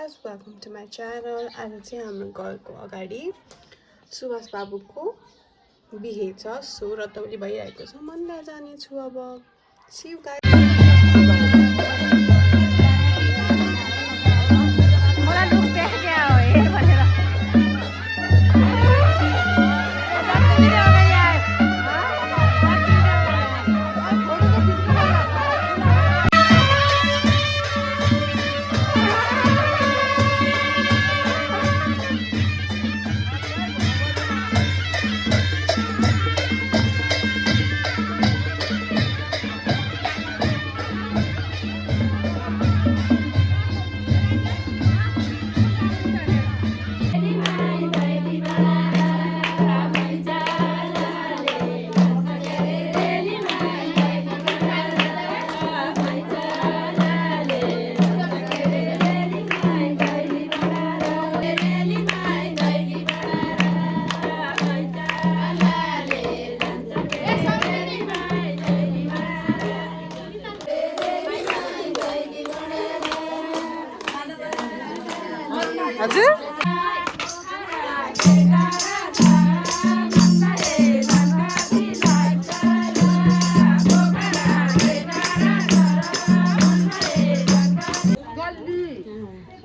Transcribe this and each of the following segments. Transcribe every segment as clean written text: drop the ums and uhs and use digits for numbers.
Guys welcome to my channel. आज चाहिँ हाम्रो घरको अगाडि सुभाष बाबुको बिहे छ, सो रतौली भइरहेको छ। मन्दिर जानेछु अब। See you guys. हजुर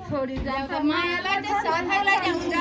छोडी जान्छ मायालाई चाहिँ साथैलाई ल्याउँछ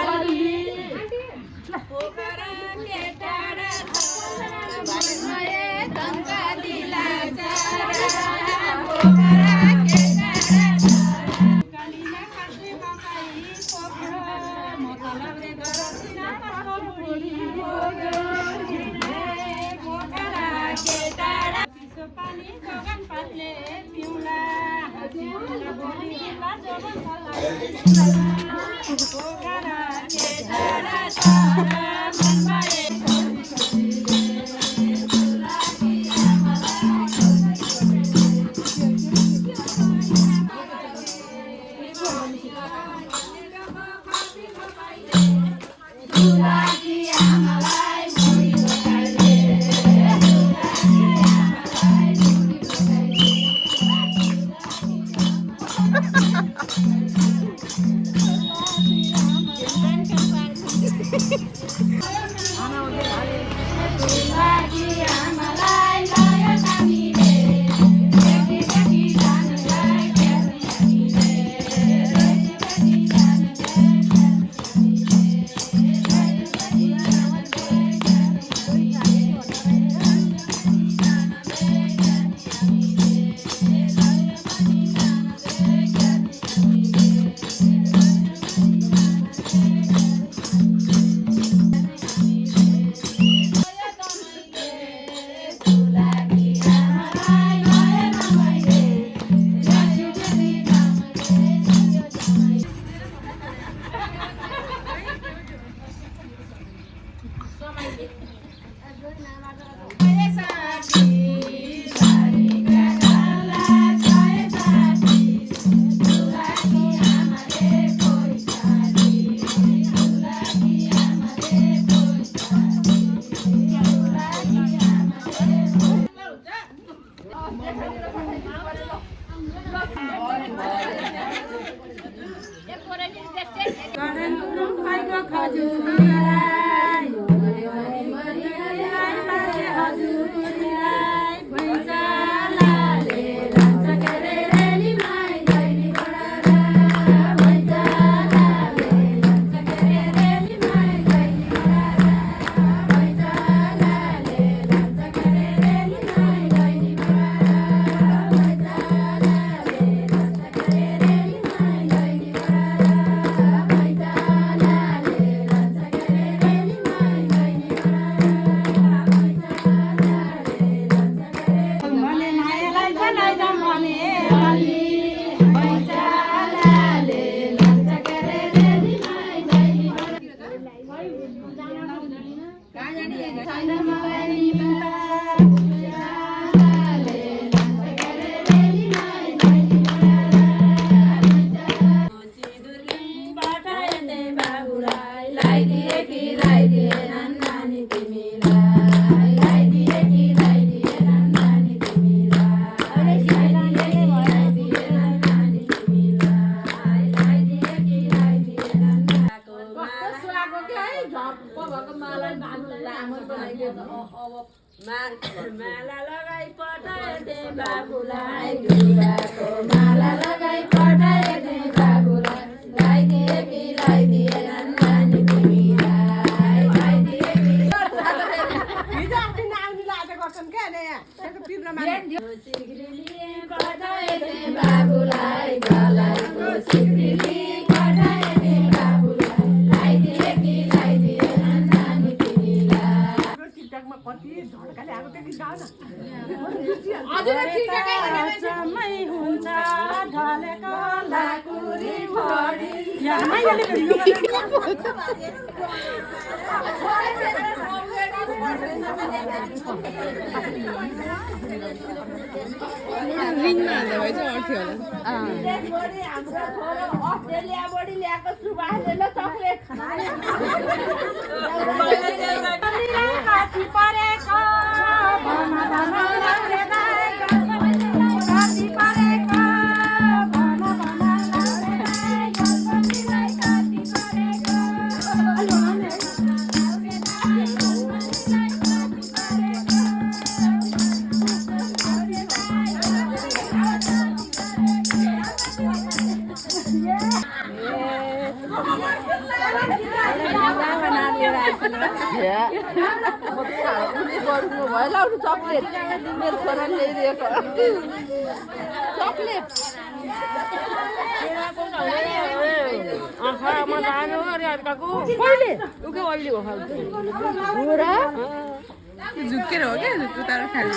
माला लगाई पठाए बाबुलाई जुगाको माला लगाई पठाए बाबुलाई लगाइदिए कि लगाइदिएनन् नानी तिमीलाई लगाइदिए कि हिजो अस्ति नआउनु लाजे गर्छन् क्या त्यस्तो पिब्रोमा सिग्रीले पठाए बाबुलाई गलाइको सिग्रीले पठाए बाबुलाई लगाइदिए कि लगाइदिएनन् नानी तिमीलाई टिकटकमा कति झड्काले आएको त्यो गीत गाउ न समय हुन्छ ढलेको लाकुरी बढी रिङमा हाल्दा भए चाहिँ अर्थ्यो होला हाम्रो छोरो अस्ट्रेलियाबाट ल्याएको सुभाषले ल चक्लेट काटी परेको भन भन काटी परेको भन भन काटी चक्लेट मेरो छोराले ल्याइदिएको चक्लेट आँखामा लानु अरे अर्काको कहिले उके अहिले हो खालको झुक्केर हो क्या झुक्कु तारो खानु